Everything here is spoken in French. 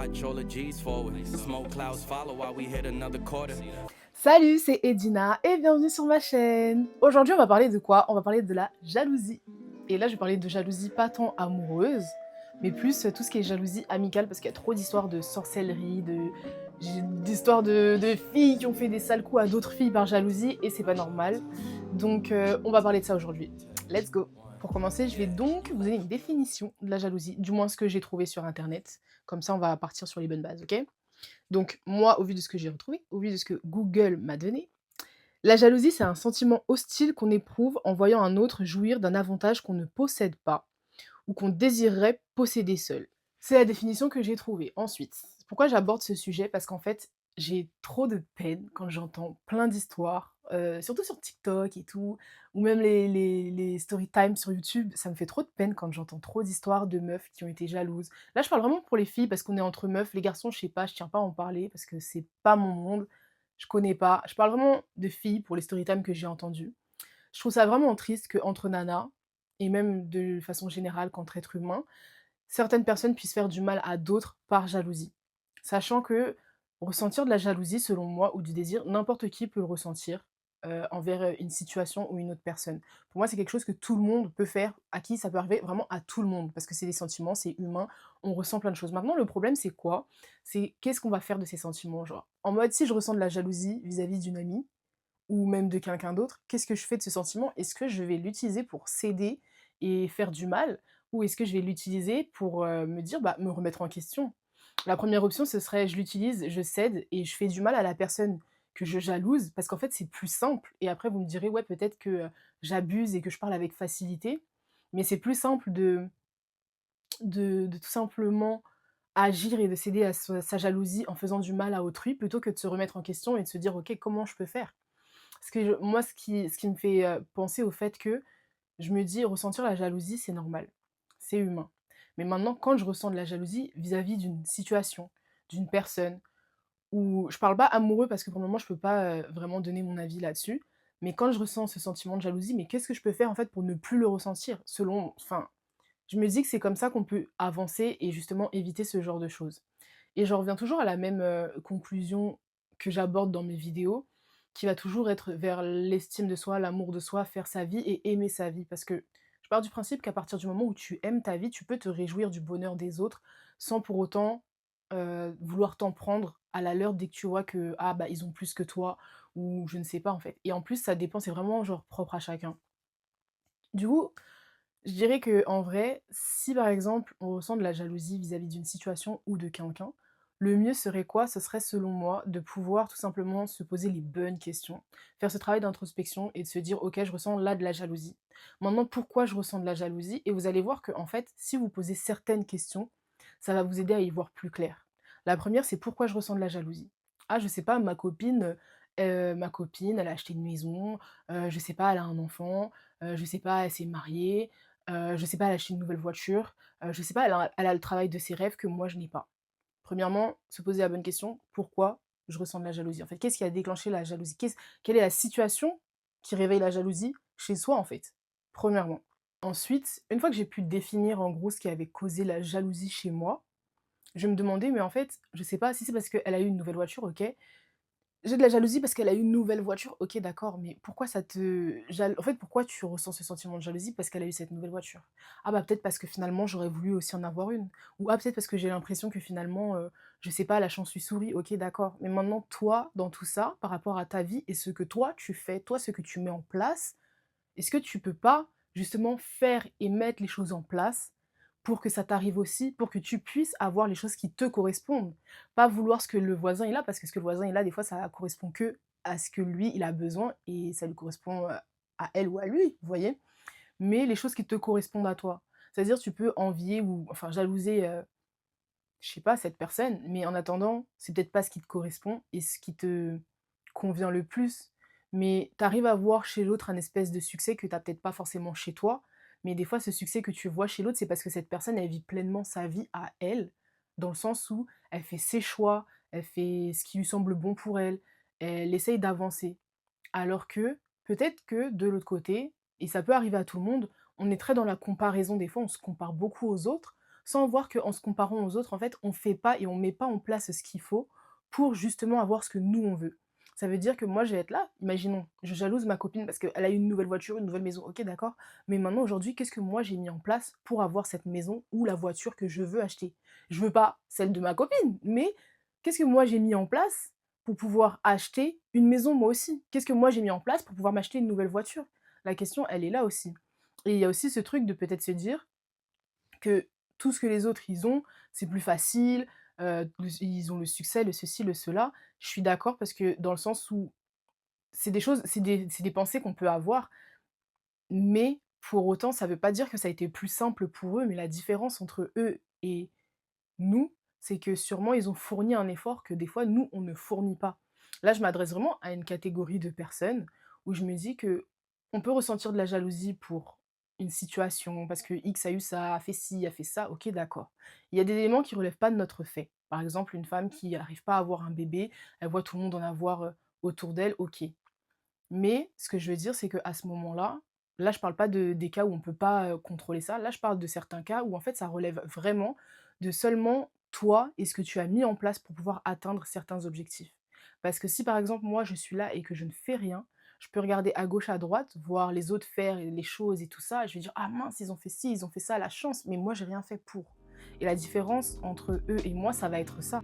watch all the G's forward. Smoke clouds follow while we hit another quarter. Salut, c'est Edina et bienvenue sur ma chaîne. Aujourd'hui, on va parler de quoi? On va parler de la jalousie. Et là, je vais parler de jalousie pas tant amoureuse, mais plus tout ce qui est jalousie amicale, parce qu'il y a trop d'histoires de sorcellerie, d'histoires de filles qui ont fait des sales coups à d'autres filles par jalousie, et c'est pas normal. Donc, on va parler de ça aujourd'hui. Let's go! Pour commencer, je vais donc vous donner une définition de la jalousie, du moins ce que j'ai trouvé sur Internet. Comme ça, on va partir sur les bonnes bases, ok? Donc moi, au vu de ce que j'ai retrouvé, au vu de ce que Google m'a donné, la jalousie, c'est un sentiment hostile qu'on éprouve en voyant un autre jouir d'un avantage qu'on ne possède pas ou qu'on désirerait posséder seul. C'est la définition que j'ai trouvée. Ensuite, pourquoi j'aborde ce sujet? Parce qu'en fait, j'ai trop de peine quand j'entends plein d'histoires, surtout sur TikTok et tout, ou même les story time sur YouTube. Ça me fait trop de peine quand j'entends trop d'histoires de meufs qui ont été jalouses. Là, je parle vraiment pour les filles parce qu'on est entre meufs. Les garçons, je sais pas, je tiens pas à en parler parce que c'est pas mon monde. Je connais pas. Je parle vraiment de filles pour les story time que j'ai entendues. Je trouve ça vraiment triste qu'entre nanas, et même de façon générale qu'entre êtres humains, certaines personnes puissent faire du mal à d'autres par jalousie. Sachant que ressentir de la jalousie, selon moi, ou du désir, n'importe qui peut le ressentir envers une situation ou une autre personne. Pour moi, c'est quelque chose que tout le monde peut faire, à qui ça peut arriver vraiment à tout le monde, parce que c'est des sentiments, c'est humain, on ressent plein de choses. Maintenant, le problème, c'est quoi? C'est qu'est-ce qu'on va faire de ces sentiments, genre. En mode, si je ressens de la jalousie vis-à-vis d'une amie, ou même de quelqu'un d'autre, qu'est-ce que je fais de ce sentiment? Est-ce que je vais l'utiliser pour céder et faire du mal? Ou est-ce que je vais l'utiliser pour, me dire, bah, me remettre en question? La première option, ce serait je l'utilise, je cède et je fais du mal à la personne que je jalouse parce qu'en fait, c'est plus simple et après vous me direz: «Ouais, peut-être que, j'abuse et que je parle avec facilité», mais c'est plus simple de tout simplement agir et de céder à sa jalousie en faisant du mal à autrui plutôt que de se remettre en question et de se dire: «OK, comment je peux faire?» Parce que moi, ce qui me fait, penser au fait que je me dis: «Ressentir la jalousie, c'est normal, c'est humain». Mais maintenant, quand je ressens de la jalousie vis-à-vis d'une situation, d'une personne, ou je parle pas amoureux parce que pour le moment, je peux pas, vraiment donner mon avis là-dessus, mais quand je ressens ce sentiment de jalousie, mais qu'est-ce que je peux faire, en fait, pour ne plus le ressentir? Je me dis que c'est comme ça qu'on peut avancer et justement éviter ce genre de choses. Et j'en reviens toujours à la même, conclusion que j'aborde dans mes vidéos, qui va toujours être vers l'estime de soi, l'amour de soi, faire sa vie et aimer sa vie. Parce que je pars du principe qu'à partir du moment où tu aimes ta vie, tu peux te réjouir du bonheur des autres sans pour autant, vouloir t'en prendre à la leur dès que tu vois que, ah bah, ils ont plus que toi ou je ne sais pas en fait. Et en plus ça dépend, c'est vraiment genre propre à chacun. Du coup, je dirais que en vrai, si par exemple on ressent de la jalousie vis-à-vis d'une situation ou de quelqu'un, le mieux serait quoi? Ce serait selon moi de pouvoir tout simplement se poser les bonnes questions, faire ce travail d'introspection et de se dire: «OK, je ressens là de la jalousie. Maintenant pourquoi je ressens de la jalousie?» Et vous allez voir que en fait, si vous posez certaines questions, ça va vous aider à y voir plus clair. La première, c'est: pourquoi je ressens de la jalousie? Ah, je sais pas, ma copine, elle a acheté une maison, je sais pas, elle a un enfant, je sais pas, elle s'est mariée, je sais pas, elle a acheté une nouvelle voiture, je sais pas, elle a le travail de ses rêves que moi je n'ai pas. Premièrement, se poser la bonne question: «Pourquoi je ressens de la jalousie?» En fait, qu'est-ce qui a déclenché la jalousie? Quelle est la situation qui réveille la jalousie chez soi, en fait? Premièrement. Ensuite, une fois que j'ai pu définir en gros ce qui avait causé la jalousie chez moi, je me demandais: «Mais en fait, je sais pas, si c'est parce qu'elle a eu une nouvelle voiture, OK, j'ai de la jalousie parce qu'elle a eu une nouvelle voiture, OK d'accord, mais pourquoi ça te jal en fait, pourquoi tu ressens ce sentiment de jalousie parce qu'elle a eu cette nouvelle voiture? Ah bah, peut-être parce que finalement j'aurais voulu aussi en avoir une. Ou ah, peut-être parce que j'ai l'impression que finalement, je sais pas, la chance lui sourit, OK d'accord. Mais maintenant toi, dans tout ça, par rapport à ta vie et ce que toi tu fais, toi ce que tu mets en place, est-ce que tu peux pas justement faire et mettre les choses en place pour que ça t'arrive aussi, pour que tu puisses avoir les choses qui te correspondent? Pas vouloir ce que le voisin il a, parce que ce que le voisin il a, des fois, ça correspond que à ce que lui, il a besoin et ça lui correspond, à elle ou à lui, vous voyez? Mais les choses qui te correspondent à toi. C'est-à-dire tu peux envier ou enfin jalouser, je sais pas, cette personne, mais en attendant, c'est peut-être pas ce qui te correspond et ce qui te convient le plus. Mais tu arrives à voir chez l'autre un espèce de succès que tu as peut-être pas forcément chez toi, mais des fois ce succès que tu vois chez l'autre, c'est parce que cette personne, elle vit pleinement sa vie à elle, dans le sens où elle fait ses choix, elle fait ce qui lui semble bon pour elle, elle essaye d'avancer. Alors que, peut-être que de l'autre côté, et ça peut arriver à tout le monde, on est très dans la comparaison des fois, on se compare beaucoup aux autres, sans voir qu'en se comparant aux autres, en fait, on fait pas et on met pas en place ce qu'il faut pour justement avoir ce que nous, on veut. Ça veut dire que moi, je vais être là, imaginons, je jalouse ma copine parce qu'elle a une nouvelle voiture, une nouvelle maison, OK, d'accord, mais maintenant, aujourd'hui, qu'est-ce que moi j'ai mis en place pour avoir cette maison ou la voiture que je veux acheter? Je veux pas celle de ma copine, mais qu'est-ce que moi j'ai mis en place pour pouvoir acheter une maison moi aussi? Qu'est-ce que moi j'ai mis en place pour pouvoir m'acheter une nouvelle voiture? La question, elle est là aussi. Et il y a aussi ce truc de peut-être se dire que tout ce que les autres ils ont, c'est plus facile, ils ont le succès, le ceci, le cela. Je suis d'accord parce que dans le sens où c'est des choses, c'est des pensées qu'on peut avoir, mais pour autant, ça veut pas dire que ça a été plus simple pour eux, mais la différence entre eux et nous, c'est que sûrement ils ont fourni un effort que des fois nous, on ne fournit pas. Là, je m'adresse vraiment à une catégorie de personnes où je me dis que on peut ressentir de la jalousie pour une situation, parce que X a eu ça, a fait ci, a fait ça, OK, d'accord. Il y a des éléments qui relèvent pas de notre fait. Par exemple, une femme qui n'arrive pas à avoir un bébé, elle voit tout le monde en avoir, autour d'elle, OK. Mais ce que je veux dire, c'est qu'à ce moment-là, là, je parle pas des cas où on peut pas, contrôler ça. Là, je parle de certains cas où en fait, ça relève vraiment de seulement toi et ce que tu as mis en place pour pouvoir atteindre certains objectifs. Parce que si, par exemple, moi, je suis là et que je ne fais rien, je peux regarder à gauche, à droite, voir les autres faire les choses et tout ça, et je vais dire: «Ah mince, ils ont fait ci, ils ont fait ça, la chance», mais moi, j'ai rien fait pour. Et la différence entre eux et moi, ça va être ça.